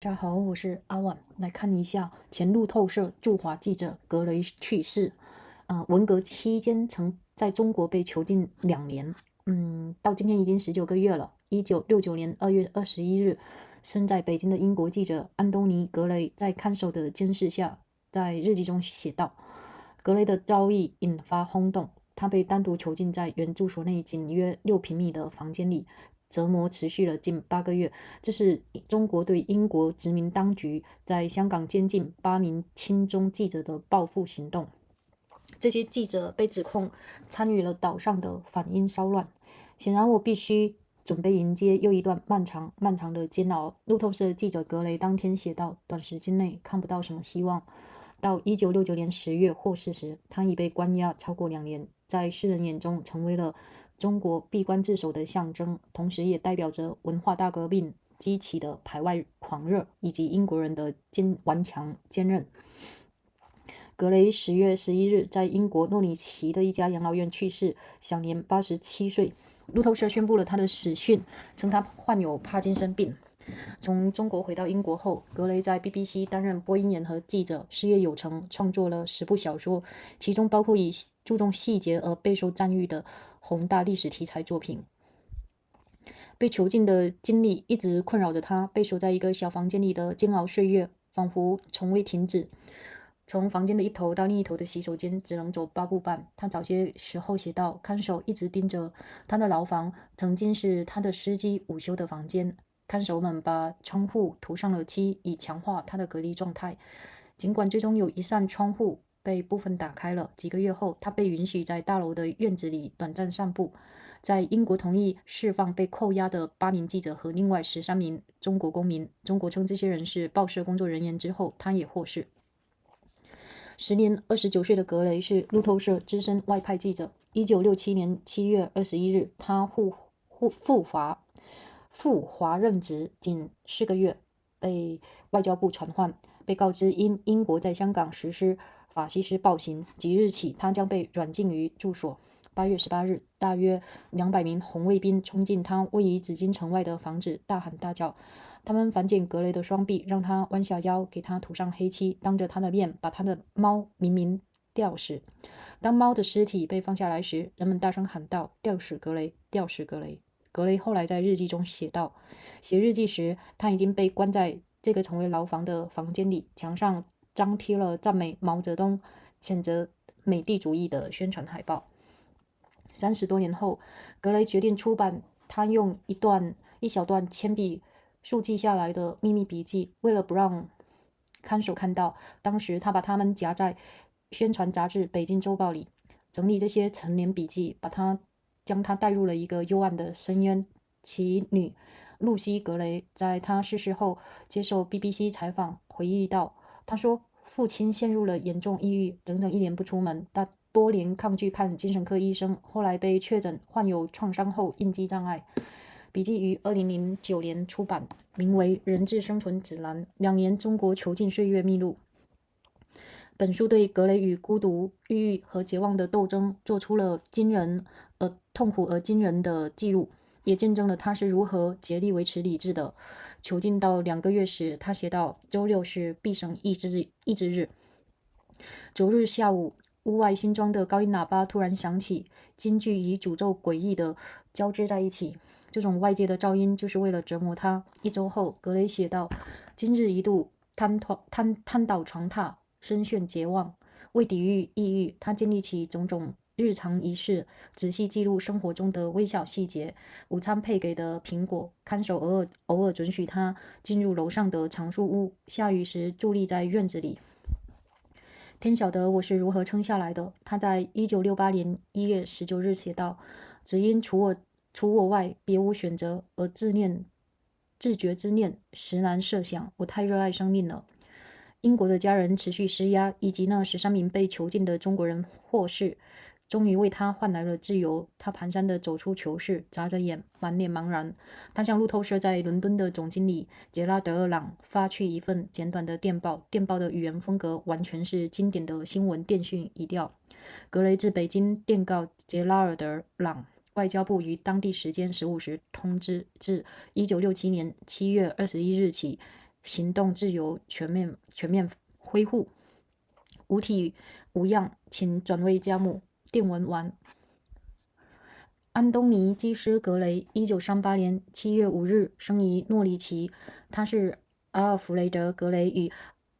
大家好，我是阿万，来看一下前路透社驻华记者格雷去世。文革期间曾在中国被囚禁2年，到今天已经19个月了。1969年2月21日，身在北京的英国记者安东尼·格雷在看守的监视下，在日记中写道：格雷的遭遇引发轰动，他被单独囚禁在原住所内仅约6平米的房间里，折磨持续了近8个月。这是中国对英国殖民当局在香港监禁8名亲中记者的报复行动。这些记者被指控参与了岛上的反英骚乱。显然，我必须准备迎接又一段漫长的煎熬。路透社记者格雷当天写道：短时间内看不到什么希望。到1969年10月获释时，他已被关押超过2年，在世人眼中成为了中国闭关自守的象征，同时也代表着文化大革命激起的排外狂热以及英国人的顽强坚韧。格雷10月11日在英国诺里奇的一家养老院去世，享年87岁。路透社宣布了他的死讯，称他患有帕金森病。从中国回到英国后，格雷在 BBC 担任播音员和记者，事业有成，创作了10部小说，其中包括以注重细节而备受赞誉的宏大历史题材作品。被囚禁的经历一直困扰着他，被锁在一个小房间里的煎熬岁月仿佛从未停止。从房间的一头到另一头的洗手间只能走8步半。他早些时候写道，看守一直盯着他的牢房曾经是他的司机午休的房间，看守们把窗户涂上了漆，以强化他的隔离状态。尽管最终有一扇窗户被部分打开了，几个月后，他被允许在大楼的院子里短暂散步。在英国同意释放被扣押的8名记者和另外13名中国公民，中国称这些人是报社工作人员之后，他也获释。时年29岁的格雷是路透社资深外派记者。1967年7月21日，他赴华任职仅4个月，被外交部传唤，被告知因英国在香港实施法西斯暴行，即日起他将被软禁于住所。8月18日，大约200名红卫兵冲进他位于紫禁城外的房子，大喊大叫。他们反剪格雷的双臂，让他弯下腰，给他涂上黑漆，当着他的面把他的猫明明吊死。当猫的尸体被放下来时，人们大声喊道：吊死格雷，吊死格雷。格雷后来在日记中写道：写日记时，他已经被关在这个成为牢房的房间里，墙上张贴了赞美毛泽东、谴责美帝主义的宣传海报。30多年后，格雷决定出版他用一小段铅笔速记下来的秘密笔记。为了不让看守看到，当时他把它们夹在宣传杂志《北京周报》里。整理这些陈年笔记，将他带入了一个幽暗的深渊。其女露西·格雷在他逝世后接受 BBC 采访，回忆道：“他说，父亲陷入了严重抑郁，整整1年不出门。他多年抗拒看精神科医生，后来被确诊患有创伤后应激障碍。”笔记于2009年出版，名为《人质生存指南：2年中国囚禁岁月秘录》。本书对格雷与孤独、抑郁和绝望的斗争做出了痛苦而惊人的记录，也见证了他是如何竭力维持理智的。囚禁到2个月时，他写道：周六是必审议志日。9日下午，屋外新装的高音喇叭突然响起，京剧与诅咒诡异的交织在一起。这种外界的噪音就是为了折磨他。1周后，格雷写道：今日一度瘫倒床榻，深陷绝望。为抵御抑郁，他建立起种种日常仪式，仔细记录生活中的微小细节。午餐配给的苹果，看守偶尔准许他进入楼上的常树屋，下雨时伫立在院子里。天晓得我是如何撑下来的。他在1968年1月19日写道：只因除我外别无选择，而自觉之念实难设想。我太热爱生命了。英国的家人持续施压，以及那13名被囚禁的中国人获释，终于为他换来了自由。他蹒跚地走出囚室，眨着眼，满脸茫然。他向路透社在伦敦的总经理杰拉德·朗发去一份简短的电报，电报的语言风格完全是经典的新闻电讯语调。格雷自北京电告杰拉尔德·朗，外交部于当地时间15时通知，自1967年7月21日起，行动自由全面恢复。无体无恙，请转为家母。电文完。安东尼·基斯格雷，1938年7月5日生于诺里奇，他是阿尔弗雷德·格雷与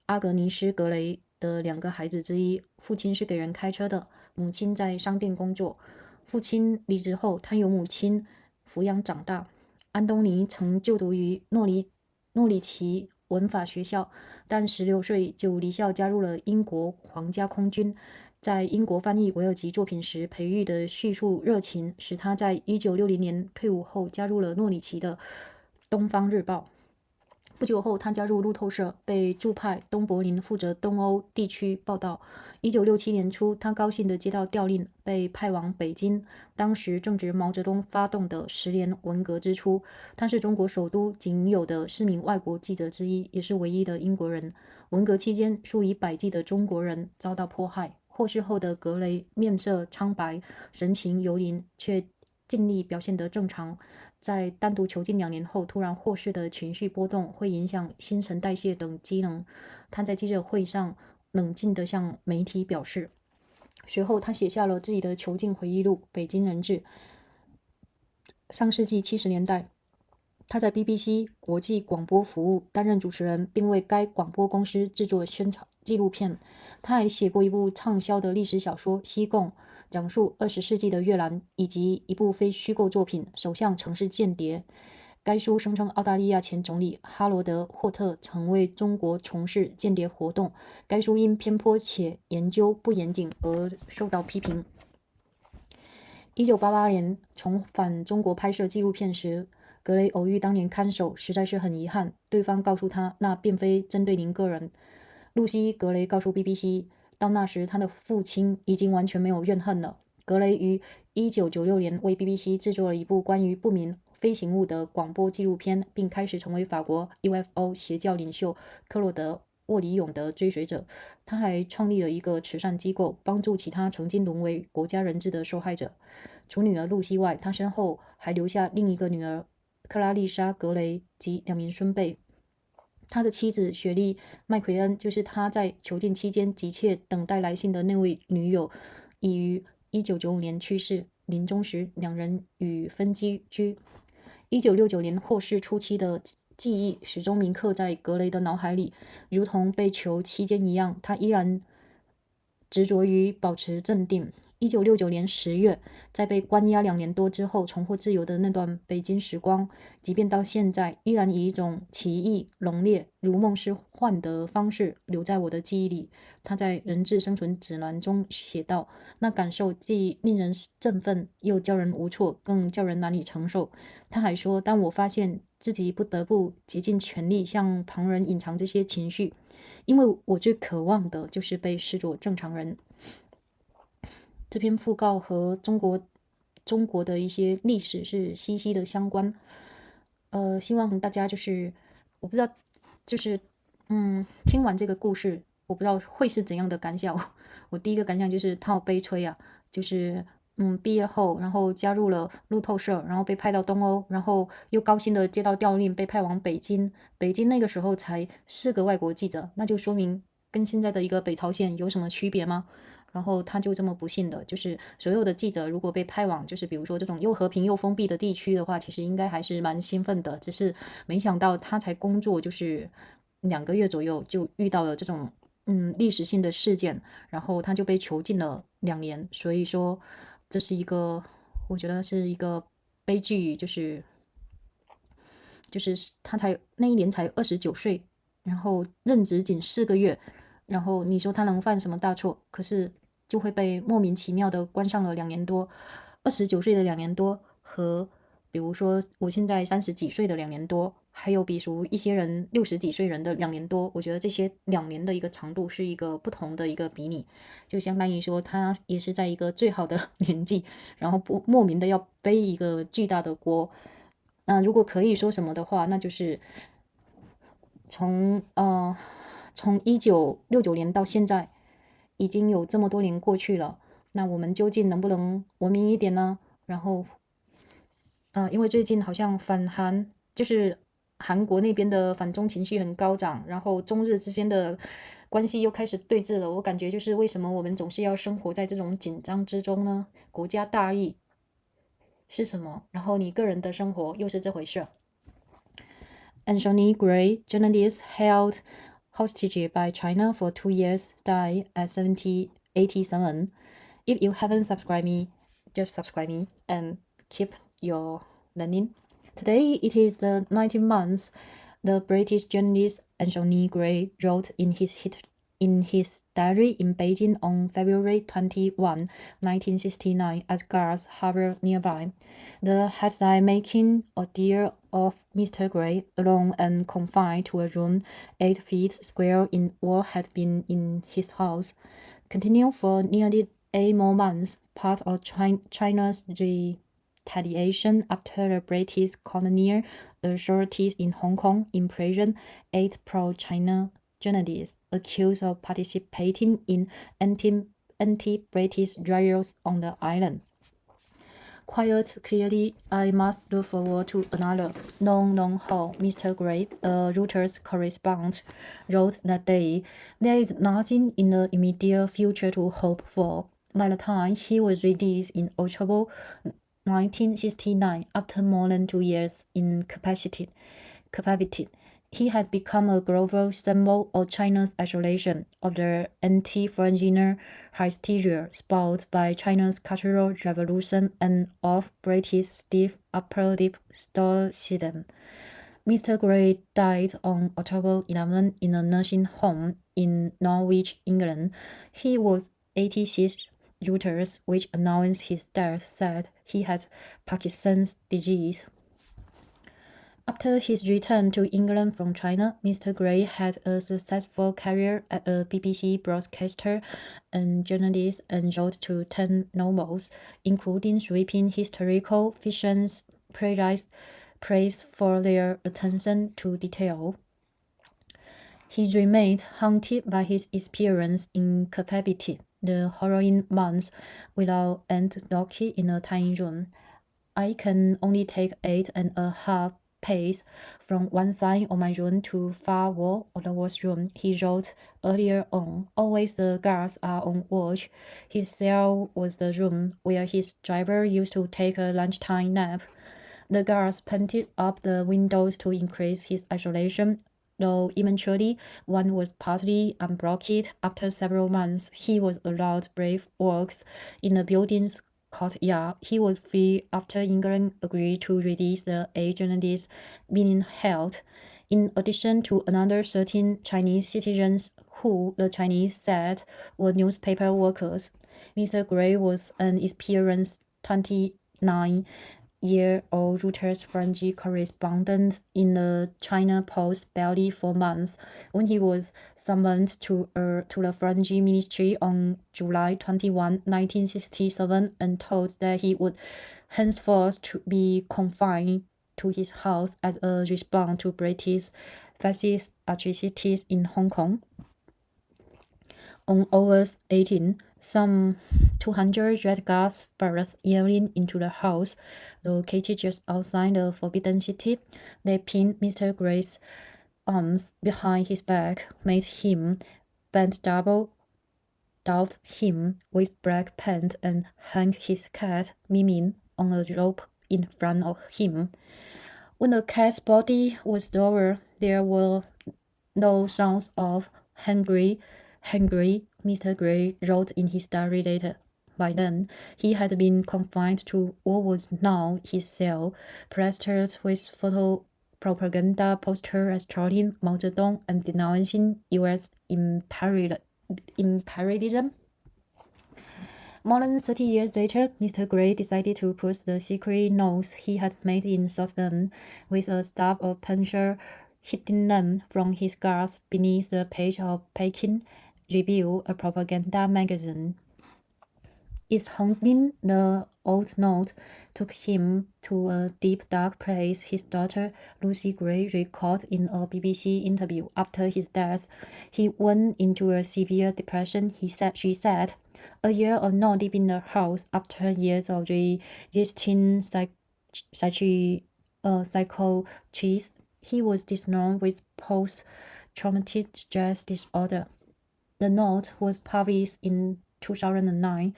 阿格尼斯·格雷的2个孩子之一。父亲是给人开车的，母亲在商店工作。父亲离职后，他由母亲抚养长大。安东尼曾就读于诺里奇文法学校，但16岁就离校加入了英国皇家空军。在英国翻译维尔吉作品时培育的叙述热情，使他在1960年退伍后加入了诺里奇的《东方日报》。不久后，他加入路透社，被驻派东柏林，负责东欧地区报道。1967年初，他高兴地接到调令，被派往北京。当时正值毛泽东发动的10年文革之初，他是中国首都仅有的4名外国记者之一，也是唯一的英国人。文革期间，数以百计的中国人遭到迫害。获释后的格雷面色苍白，神情游离，却尽力表现得正常。在单独囚禁2年后突然获释的情绪波动会影响新陈代谢等机能。他在记者会上冷静地向媒体表示。随后他写下了自己的囚禁回忆录《北京人质》。上世纪70年代，他在 BBC 国际广播服务担任主持人，并为该广播公司制作宣传纪录片。他还写过一部畅销的历史小说《西贡》，讲述20世纪的越南，以及一部非虚构作品《首相曾是间谍》。该书声称澳大利亚前总理哈罗德·霍特曾为中国从事间谍活动。该书因偏颇且研究不严谨而受到批评。1988年重返中国拍摄纪录片时，格雷偶遇当年看守，实在是很遗憾。对方告诉他，那并非针对您个人。露西·格雷告诉 BBC， 到那时他的父亲已经完全没有怨恨了。格雷于1996年为 BBC 制作了一部关于不明飞行物的广播纪录片，并开始成为法国 UFO 邪教领袖克洛德·沃里永的追随者。他还创立了一个慈善机构，帮助其他曾经沦为国家人质的受害者。除女儿露西外，他身后还留下另一个女儿克拉丽莎·格雷及2名孙辈。他的妻子雪莉·麦奎恩就是他在囚禁期间急切等待来信的那位女友，已于1995年去世。临终时，2人与分居。1969年获释初期的记忆始终铭刻在格雷的脑海里，如同被囚期间一样，他依然执着于保持镇定。1969年10月，在被关押2年多之后重获自由的那段北京时光，即便到现在，依然以一种奇异、浓烈、如梦似幻的方式留在我的记忆里。他在《人质生存指南》中写道：“那感受既令人振奋，又叫人无措，更叫人难以承受。”他还说：“当我发现自己不得不竭尽全力向旁人隐藏这些情绪，因为我最渴望的就是被视作正常人。”这篇讣告和中国的一些历史是息息的相关。希望大家我不知道，听完这个故事，我不知道会是怎样的感想。我第一个感想就是他好悲催啊，毕业后，然后加入了路透社，然后被派到东欧，然后又高兴的接到调令被派往北京。北京那个时候才4个外国记者，那就说明跟现在的一个北朝鲜有什么区别吗？然后他就这么不幸的，所有的记者如果被派往比如说这种又和平又封闭的地区的话，其实应该还是蛮兴奋的。只是没想到他才工作2个月左右，就遇到了这种历史性的事件，然后他就被囚禁了2年。所以说，这是我觉得是一个悲剧，他那一年才29岁，然后任职仅4个月。然后你说他能犯什么大错？可是就会被莫名其妙的关上了2年多。29岁的2年多和比如说我现在30几岁的2年多，还有比如一些人60几岁人的2年多，我觉得这些2年的一个长度是一个不同的一个比拟，就相当于说他也是在一个最好的年纪，然后莫名的要背一个巨大的锅。如果可以说什么的话，那就是从1969年到现在，已经有这么多年过去了，那我们究竟能不能文明一点呢？然后，因为最近好像反韩，韩国那边的反中情绪很高涨，然后中日之间的关系又开始对峙了。我感觉就是为什么我们总是要生活在这种紧张之中呢？国家大义是什么？然后你个人的生活又是这回事。Anthony Gray, journalist held hostage by China for 2 years, died at 87. If you haven't subscribed me, just subscribe me and keep your learning. Today it is the 19th month. The British journalist Anthony Gray wrote in his diary in Beijing on February 21, 1969, at Guards Harbour nearby. The headline making ordeal of Mr. Gray, alone and confined to a room 8 feet square in what had been in his house, continued for nearly 8 more months, part of China's retaliation after the British colonial authorities in Hong Kong imprisoned 8 pro-China journalists accused of participating in anti-British riots on the island. Quite clearly, I must look forward to another long haul, Mr. Gray, a Reuters correspondent, wrote that day. There is nothing in the immediate future to hope for. By the time he was released in October 1969, after more than 2 years in captivity, he had become a global symbol of China's isolation, of the anti-foreigner hysteria sparked by China's Cultural Revolution, and of British stiff upper lip stoicism. Mr. Gray died on October 11 in a nursing home in Norwich, England. He was 86. Reuters, which announced his death, said he had Parkinson's disease. After his return to England from China, Mr. Gray had a successful career as a BBC broadcaster and journalist, and wrote 10 novels, including sweeping historical fictions praised for their attention to detail. He remained haunted by his experience in captivity, the harrowing months without end locked in a tiny room. I can only take 8.5 pace from one side of my room to far wall of the washroom, he wrote earlier on. Always the guards are on watch. His cell was the room where his driver used to take a lunchtime nap. The guards painted up the windows to increase his isolation, though eventually one was partly unblocked. After several months, he was allowed brief walks in the building's courtyard. He was free after England agreed to release the 8 journalists being held, in addition to another 13 Chinese citizens who the Chinese said were newspaper workers. Mr. Gray was an experienced 29-year-old Reuters French correspondent in the China Post barely 4 months when he was summoned to the French ministry on July 21, 1967, and told that he would henceforth be confined to his house as a response to British fascist atrocities in Hong Kong. On August 18, some 200 Red Guards burst yelling into the house, located just outside the Forbidden City. They pinned Mr. Gray's arms behind his back, made him bend double, daubed him with black paint, and hung his cat, Miming, on a rope in front of him. When the cat's body was lowered, there were no sounds of hungry, Mr. Gray wrote in his diary later. By then, he had been confined to what was now his cell, plastered with photo propaganda posters extolling Mao Zedong and denouncing U.S. imperialism. More than 30 years later, Mr. Gray decided to put the secret notes he had made in Scotland with a stab of pencil hitting them from his guards beneath the page of Peking Review, a propaganda magazine. It's haunting. The old note took him to a deep, dark place. His daughter, Lucy Gray, recalled in a BBC interview after his death. He went into a severe depression. She said, a year of not leaving the house after years of resisting psychiatrists He was diagnosed with post-traumatic stress disorder. The note was published in 2009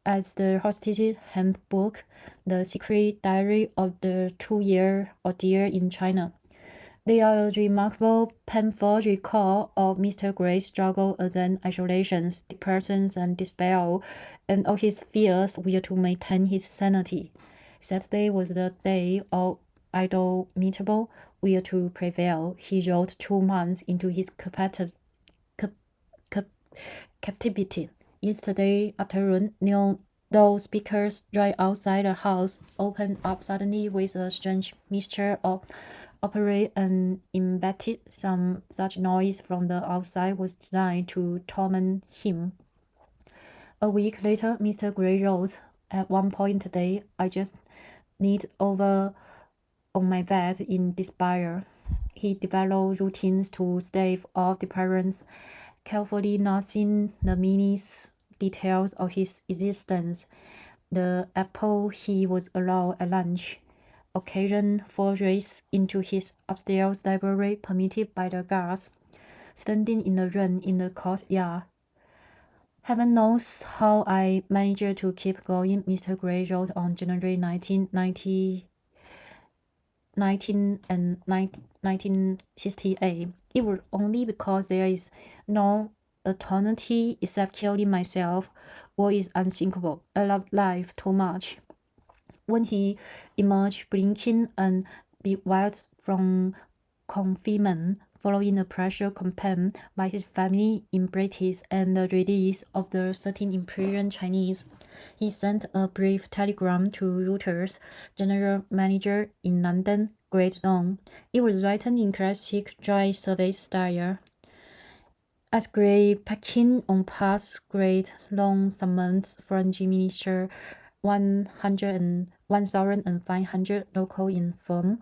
as the Hostage Handbook, the secret diary of the 2-year ordeal in China. They are a remarkable, painful recall of Mr. Gray's struggle against isolation, depression, and despair, and all his fears will to maintain his sanity. Saturday was the day of indomitable will to prevail, he wrote 2 months into his captivity. Yesterday afternoon, those speakers right outside the house opened up suddenly with a strange mixture of opera and embedded. Some such noise from the outside was designed to torment him. A week later, Mr. Gray wrote, at one point today, I just need over on my bed in despair. He developed routines to stave off depression, carefully noting the minute details of his existence, the apple he was allowed at lunch, occasion forays into his upstairs library permitted by the guards, standing in the rain in the courtyard. Heaven knows how I managed to keep going, Mr. Gray wrote on January 1968. It was only because there is no alternative except killing myself. War is unthinkable. I love life too much. When he emerged blinking and bewildered from confinement, following a pressure campaign by his family in British and the release of the 13 imprisoned Chinese, he sent a brief telegram to Reuters general manager in London, Great Long. It was written in classic dry service style. As Gray packing on past Great Long summons Foreign Minister 1,500 local inform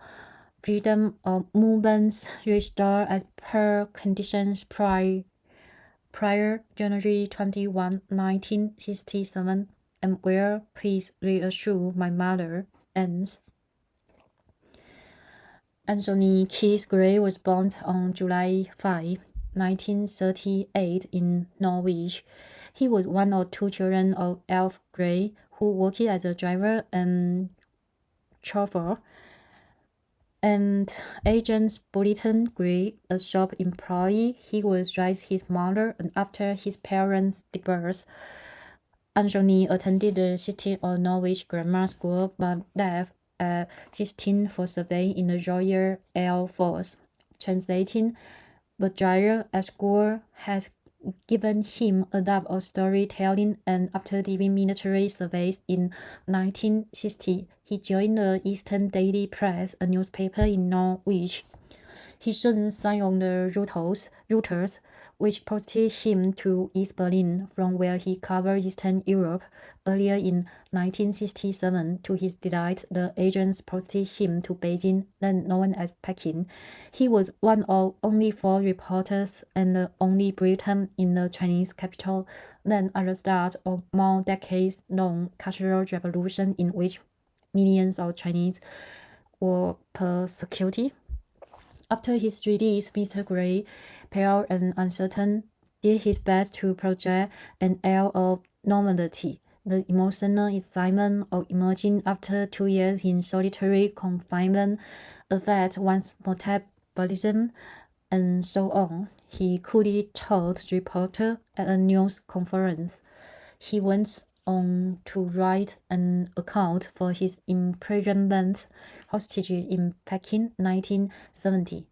freedom of movements restored as per conditions prior January 21, 1967, and will please reassure my mother, ends. Anthony Keith Gray was born on July 5, 1938 in Norwich. He was one of 2 children of Alf Gray, who worked as a driver and chauffeur, and Agent Bulletin Gray, a shop employee. He was raised his mother, and after his parents' divorce, Anthony attended the City of Norwich Grammar School, but left at 16 for service in the Royal Air Force. Translating, the driver at school has given him a love of storytelling, and after leaving military service in 1960, he joined the Eastern Daily Press, a newspaper in Norwich. He soon signed on the Reuters, which posted him to East Berlin, from where he covered Eastern Europe. Earlier in 1967, to his delight, the agents posted him to Beijing, then known as Peking. He was one of only 4 reporters and the only Briton in the Chinese capital, then at the start of more decades-long cultural revolution in which millions of Chinese were persecuted. After his release, Mr. Gray, pale and uncertain, did his best to project an air of normality. The emotional excitement of emerging after 2 years in solitary confinement affects one's metabolism, and so on, he coolly told the reporter at a news conference. He went on to write an account for his imprisonment hostage in Peking, 1970.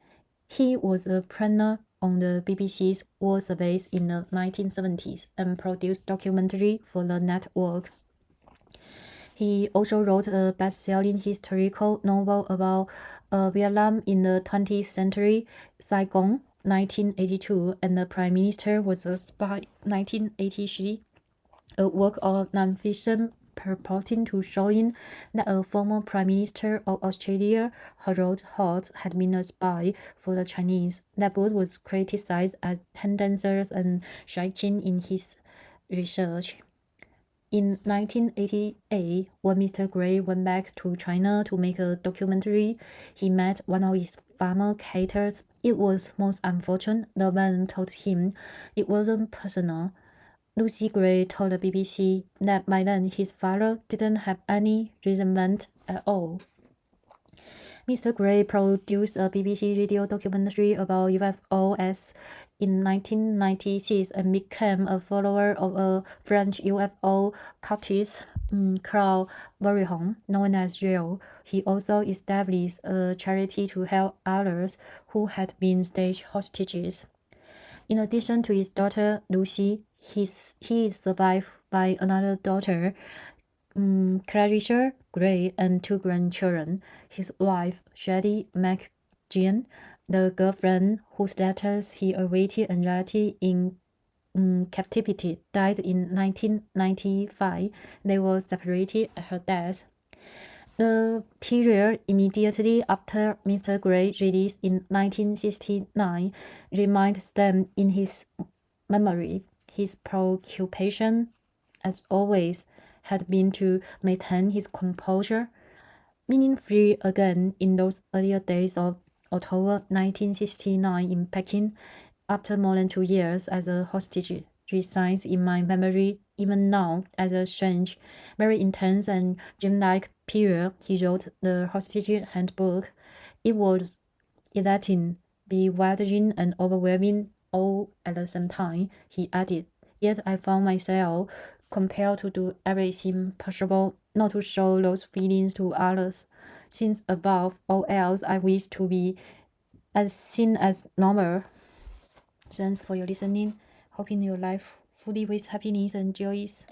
He was a planner on the BBC's War Service in the 1970s and produced documentary for the network. He also wrote a best-selling historical novel about Vietnam in the 20th century, Saigon, 1982, and the Prime Minister was a spy, 1983, a work of non-fiction purporting to showing that a former Prime Minister of Australia, Harold Holt, had been a spy for the Chinese. That book was criticized as tendencies and striking in his research. In 1988, when Mr. Gray went back to China to make a documentary, he met one of his former caterers. It was most unfortunate, the man told him. It wasn't personal. Lucy Gray told the BBC that by then his father didn't have any resentment at all. Mr. Gray produced a BBC radio documentary about UFOs in 1996 and became a follower of a French UFO cultist called Barihon, known as Rio. He also established a charity to help others who had been stage hostages. In addition to his daughter Lucy, he is survived by another daughter, Clarissa Gray, and 2 grandchildren. His wife, Shady McGeehan, the girlfriend whose letters he awaited anxiety in captivity, died in 1995. They were separated at her death. The period immediately after Mr. Gray's release in 1969 remained stamped in his memory. His preoccupation, as always, had been to maintain his composure, meaning free again in those earlier days of October 1969 in Peking. After more than 2 years as a hostage resides in my memory even now as a strange, very intense and dreamlike period. He wrote the Hostage Handbook. It was elating, bewildering and overwhelming all at the same time, he added. Yet I found myself compelled to do everything possible not to show those feelings to others, since above all else I wish to be as seen as normal. Thanks for your listening. Hoping your life fully with happiness and joys.